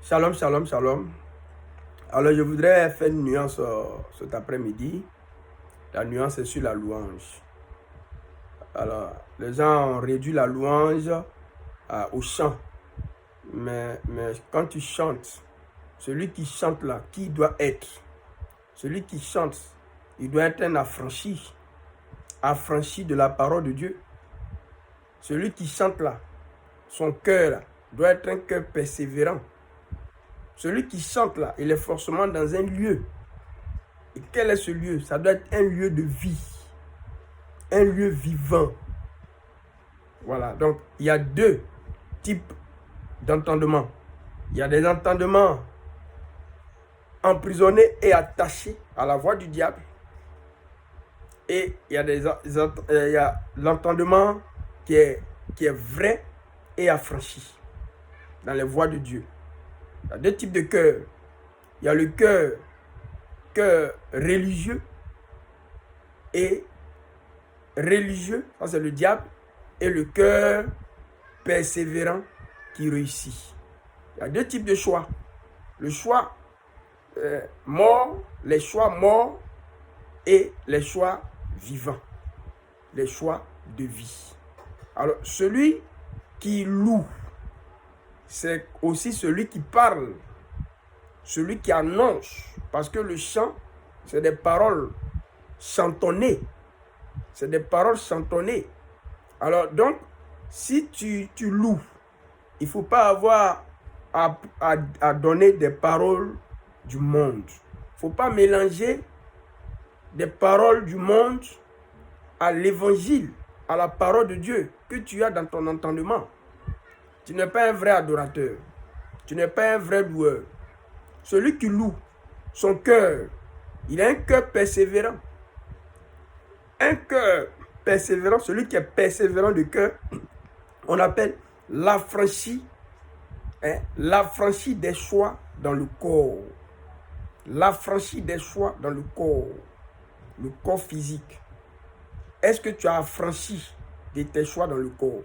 Shalom, shalom, shalom. Alors, je voudrais faire une nuance cet après-midi. La nuance est sur la louange. Alors, les gens ont réduit la louange au chant. Mais quand tu chantes, celui qui chante là, qui doit être? Celui qui chante, il doit être un affranchi de la parole de Dieu. Celui qui chante là, son cœur là, doit être un cœur persévérant. Celui qui chante là, il est forcément dans un lieu. Et quel est ce lieu? Ça doit être un lieu de vie. Un lieu vivant. Voilà, donc il y a deux types d'entendements. Il y a des entendements emprisonnés et attachés à la voix du diable. Et il y a l'entendement qui est vrai et affranchi dans les voies de Dieu. Il y a deux types de cœurs. Il y a le cœur religieux et religieux, ça c'est le diable, et le cœur persévérant qui réussit. Il y a deux types de choix. Le choix mort, les choix morts et les choix vivants, les choix de vie. Alors, celui qui loue, c'est aussi celui qui parle, celui qui annonce, parce que le chant, c'est des paroles chantonnées. C'est des paroles chantonnées. Alors, donc, si tu loues, il ne faut pas avoir à donner des paroles du monde. Il ne faut pas mélanger des paroles du monde à l'évangile, à la parole de Dieu que tu as dans ton entendement. Tu n'es pas un vrai adorateur. Tu n'es pas un vrai loueur. Celui qui loue, son cœur, il a un cœur persévérant. Un cœur persévérant, celui qui est persévérant de cœur, on appelle l'affranchi, l'affranchi des choix dans le corps. L'affranchi des choix dans le corps physique. Est-ce que tu as affranchi de tes choix dans le corps?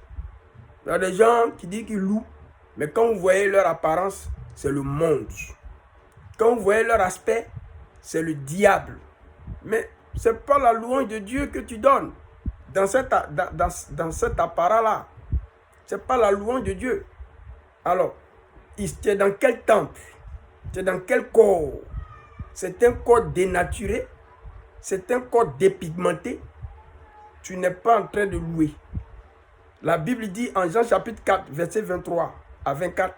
Il y a des gens qui disent qu'ils louent, mais quand vous voyez leur apparence, c'est le monde. Quand vous voyez leur aspect, c'est le diable. Mais ce n'est pas la louange de Dieu que tu donnes dans cet apparat-là. Ce n'est pas la louange de Dieu. Alors, tu es dans quel temple? Tu es dans quel corps? C'est un corps dénaturé. C'est un corps dépigmenté. Tu n'es pas en train de louer. La Bible dit en Jean chapitre 4, verset 23 à 24,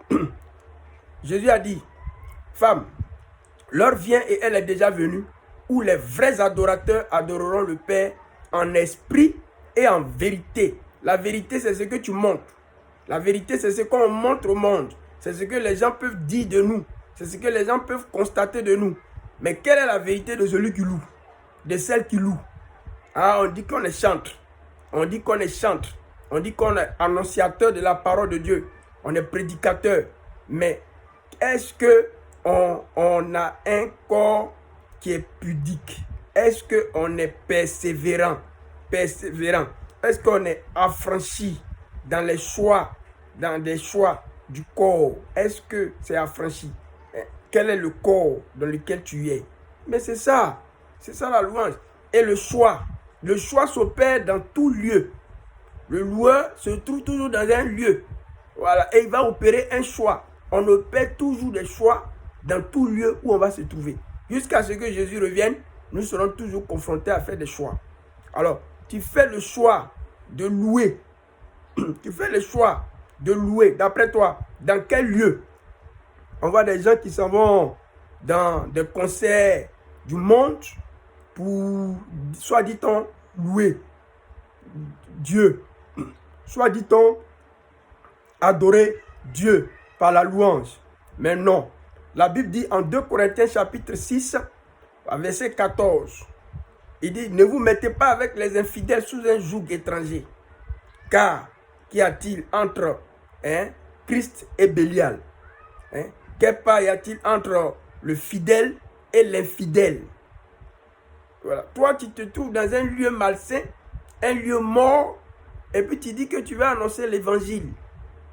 Jésus a dit, « Femme, l'heure vient et elle est déjà venue, où les vrais adorateurs adoreront le Père en esprit et en vérité. » La vérité, c'est ce que tu montres. La vérité, c'est ce qu'on montre au monde. C'est ce que les gens peuvent dire de nous. C'est ce que les gens peuvent constater de nous. Mais quelle est la vérité de celui qui loue? De celle qui loue? Ah, on dit qu'on est chantre. On dit qu'on est chantre. On dit qu'on est annonciateur de la parole de Dieu. On est prédicateur. Mais est-ce qu'on a un corps qui est pudique? Est-ce qu'on est persévérant? Est-ce qu'on est affranchi dans les choix, dans des choix du corps? Est-ce que c'est affranchi? Quel est le corps dans lequel tu es? Mais c'est ça la louange. Et le choix s'opère dans tout lieu. Le loueur se trouve toujours dans un lieu. Voilà, et il va opérer un choix. On opère toujours des choix dans tout lieu où on va se trouver. Jusqu'à ce que Jésus revienne, nous serons toujours confrontés à faire des choix. Alors, tu fais le choix de louer. Tu fais le choix de louer, d'après toi, dans quel lieu? On voit des gens qui s'en vont dans des concerts du monde pour, soit dit-on, louer Dieu. Soit dit-on, adorer Dieu par la louange. Mais non. La Bible dit en 2 Corinthiens chapitre 6, verset 14, il dit, ne vous mettez pas avec les infidèles sous un joug étranger. Car, qu'y a-t-il entre Christ et Bélial? Quelle part y a-t-il entre le fidèle et l'infidèle? Voilà. Toi, tu te trouves dans un lieu malsain, un lieu mort, et puis tu dis que tu veux annoncer l'évangile.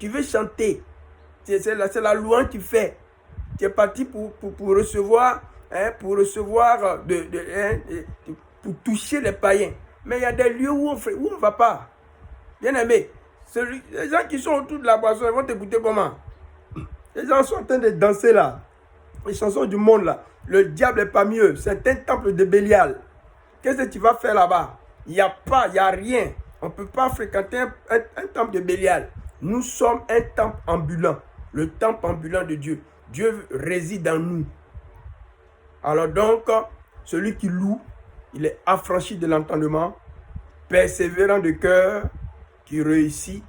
Tu veux chanter. C'est la louange que tu fais. Tu es parti pour recevoir, pour toucher les païens. Mais il y a des lieux où on ne va pas. Bien aimé, les gens qui sont autour de la boisson, ils vont t'écouter comment? Les gens sont en train de danser là. Les chansons du monde là. Le diable est parmi eux. C'est un temple de Bélial. Qu'est-ce que tu vas faire là-bas? Il n'y a rien. On ne peut pas fréquenter un temple de Bélial. Nous sommes un temple ambulant. Le temple ambulant de Dieu. Dieu réside en nous. Alors donc, celui qui loue, il est affranchi de l'entendement, persévérant de cœur, qui réussit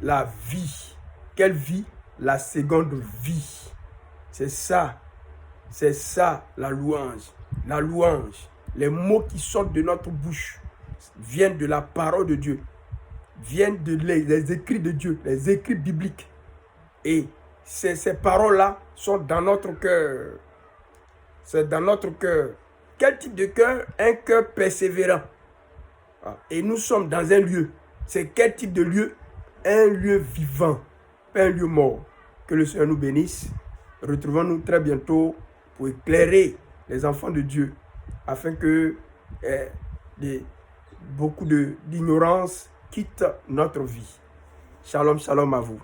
la vie. Quelle vie? La seconde vie. C'est ça la louange. La louange. Les mots qui sortent de notre bouche viennent de la parole de Dieu, viennent des écrits de Dieu, les écrits bibliques. Et ces paroles-là sont dans notre cœur. C'est dans notre cœur. Quel type de cœur? Un cœur persévérant. Et nous sommes dans un lieu. C'est quel type de lieu? Un lieu vivant, pas un lieu mort. Que le Seigneur nous bénisse. Retrouvons-nous très bientôt pour éclairer les enfants de Dieu afin que beaucoup d'ignorance quitte notre vie. Shalom, shalom à vous.